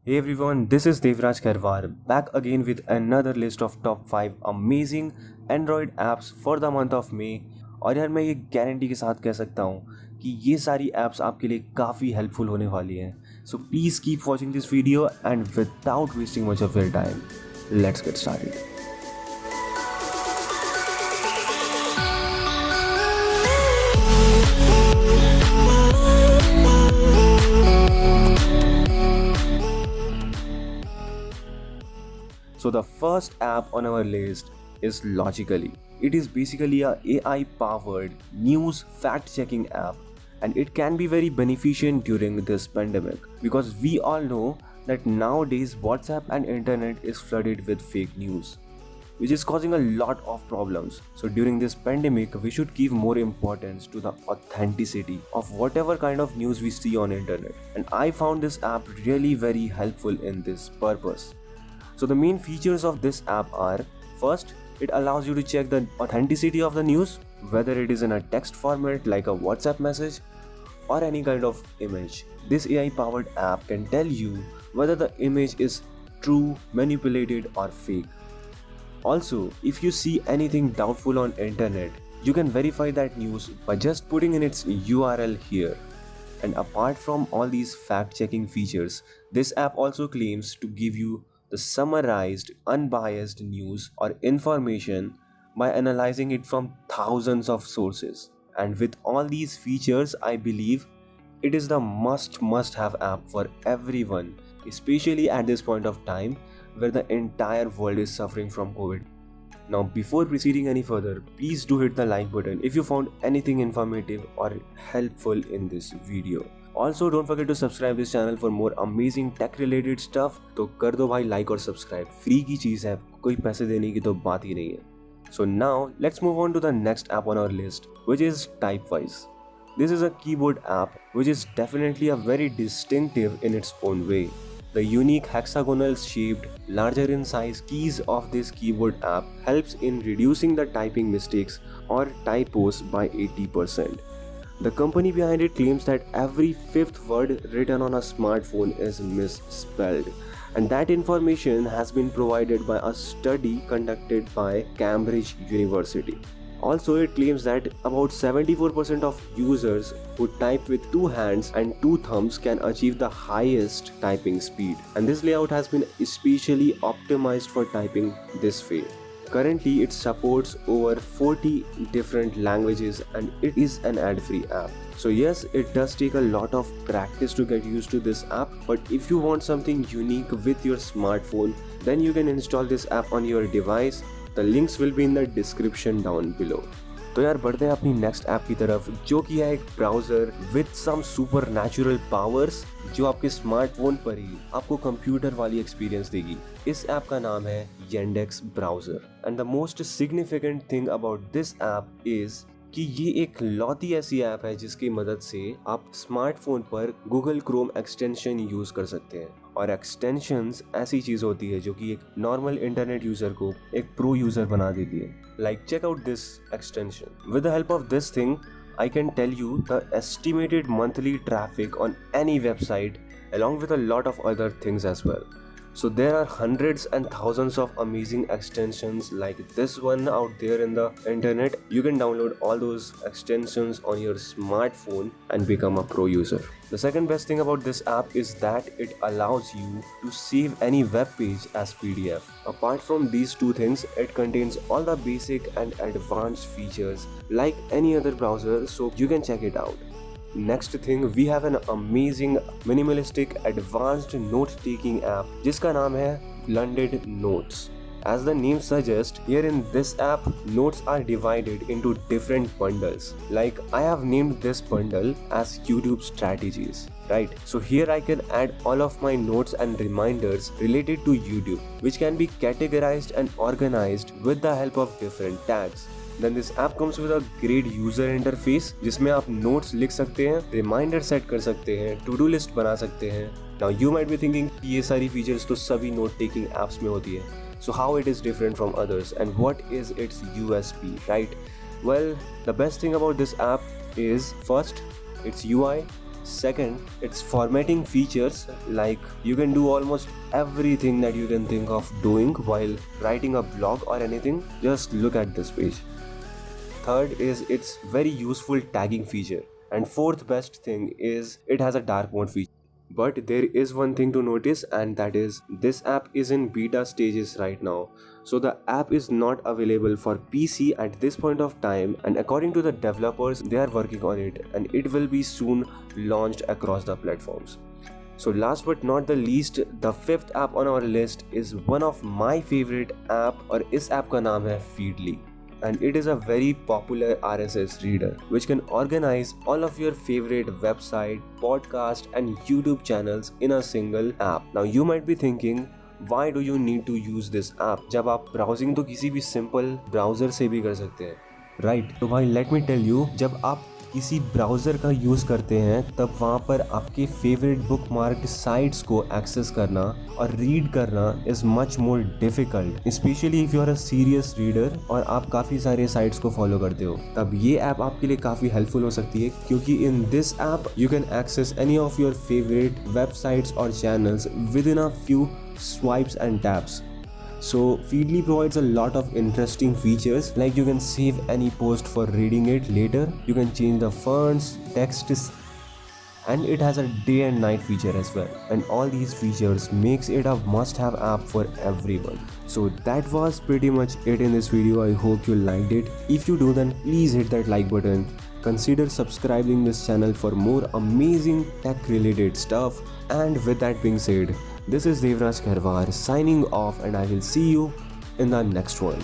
Hey everyone, this is Devraj Karwar back again with another list of top 5 amazing Android apps for the month of May। और यार मैं ये guarantee के साथ कह सकता हूँ कि ये सारी apps आपके लिए काफ़ी हेल्पफुल होने वाली हैं। So please keep watching this video and without wasting much of your time let's get started. So the first app on our list is Logically. It is basically a AI powered news fact checking app, and it can be very beneficial during this pandemic because we all know that nowadays WhatsApp and internet is flooded with fake news, which is causing a lot of problems. So during this pandemic we should give more importance to the authenticity of whatever kind of news we see on internet, and I found this app really very helpful in this purpose. So the main features of this app are: first, it allows you to check the authenticity of the news, whether it is in a text format like a WhatsApp message or any kind of image. This AI powered app can tell you whether the image is true, manipulated or fake. Also, if you see anything doubtful on internet, you can verify that news by just putting in its URL here. And apart from all these fact-checking features, this app also claims to give you the summarized, unbiased news or information by analyzing it from thousands of sources. And with all these features, I believe it is the must have app for everyone, especially at this point of time where the entire world is suffering from COVID. Now, before proceeding any further, please do hit the like button if you found anything informative or helpful in this video. Also, don't forget to subscribe this channel for more amazing tech related stuff. तो कर दो भाई like और subscribe, free की चीज़ है, कोई पैसे देने की तो बात ही नहीं है. So now let's move on to the next app on our list, which is Typewise. This is a keyboard app which is definitely a very distinctive in its own way. The unique hexagonal shaped, larger in size keys of this keyboard app helps in reducing the typing mistakes or typos by 80%. The company behind it claims that every fifth word written on a smartphone is misspelled, and that information has been provided by a study conducted by Cambridge University. Also, it claims that about 74% of users who type with two hands and two thumbs can achieve the highest typing speed, and this layout has been especially optimized for typing this way. Currently, it supports over 40 different languages and it is an ad-free app. So yes, it does take a lot of practice to get used to this app, but if you want something unique with your smartphone, then you can install this app on your device. The links will be in the description down below. तो यार बढ़ते हैं अपनी next app की तरफ, जो कि है एक browser with some supernatural powers जो आपके स्मार्टफोन पर ही आपको कंप्यूटर वाली एक्सपीरियंस देगी। इस ऐप का नाम है Yandex browser, and the most significant thing about this app is कि ये एक लौती ऐसी ऐप है जिसकी मदद से आप स्मार्टफोन पर Google Chrome एक्सटेंशन यूज कर सकते हैं। और एक्सटेंशंस ऐसी चीज होती है जो कि एक नॉर्मल इंटरनेट यूजर को एक प्रो यूजर बना देती है। Like check out this extension. With the help of this thing I can tell you the estimated monthly traffic on any website along with a lot of other things as well. So there are hundreds and thousands of amazing extensions like this one out there in the internet. You can download all those extensions on your smartphone and become a pro user. The second best thing about this app is that it allows you to save any web page as PDF. Apart from these two things, it contains all the basic and advanced features like any other browser, so you can check it out. Next thing, we have an amazing minimalistic advanced note taking app जिसका नाम है Blended Notes. As the name suggests, here in this app, notes are divided into different bundles. Like I have named this bundle as YouTube strategies, right? So here I can add all of my notes and reminders related to YouTube, which can be categorized and organized with the help of different tags. Then this app comes with a great user interface जिसमें आप notes लिख सकते हैं, reminder set कर सकते हैं, to-do list बना सकते हैं. Now you might be thinking ये सारी features तो सभी note taking apps में होती है. So how it is different from others and what is its USP, right? Well, the best thing about this app is first, its UI. Second, its formatting features, like you can do almost everything that you can think of doing while writing a blog or anything. Just look at this page. Third is its very useful tagging feature. And fourth best thing is it has a dark mode feature. But there is one thing to notice, and that is this app is in beta stages right now. So the app is not available for PC at this point of time, and according to the developers, they are working on it and it will be soon launched across the platforms. So last but not the least, the fifth app on our list is one of my favorite app, और इस app का नाम है Feedly. And it is a very popular RSS reader which can organize all of your favorite website, podcast and YouTube channels in a single app. Now you might be thinking, why do you need to use this app जब आप browsing तो किसी भी simple browser से भी कर सकते हैं, right? तो भाई let me tell you, जब आप किसी ब्राउज़र का यूज़ करते हैं तब वहाँ पर आपके फेवरेट बुकमार्क साइट्स को एक्सेस करना और रीड करना is much more difficult, especially if you are a serious reader और आप काफ़ी सारे साइट्स को फॉलो करते हो। तब ये ऐप आपके लिए काफ़ी हेल्पफुल हो सकती है, क्योंकि in this app you can access any of your favourite websites और channels within a few swipes and taps. So Feedly provides a lot of interesting features, like you can save any post for reading it later, you can change the fonts, text, and it has a day and night feature as well. And all these features makes it a must-have app for everyone. So that was pretty much it in this video. I hope you liked it. If you do, then please hit that like button. Consider subscribing this channel for more amazing tech related stuff. And with that being said, this is Devraj Kharwar signing off, and I will see you in the next one.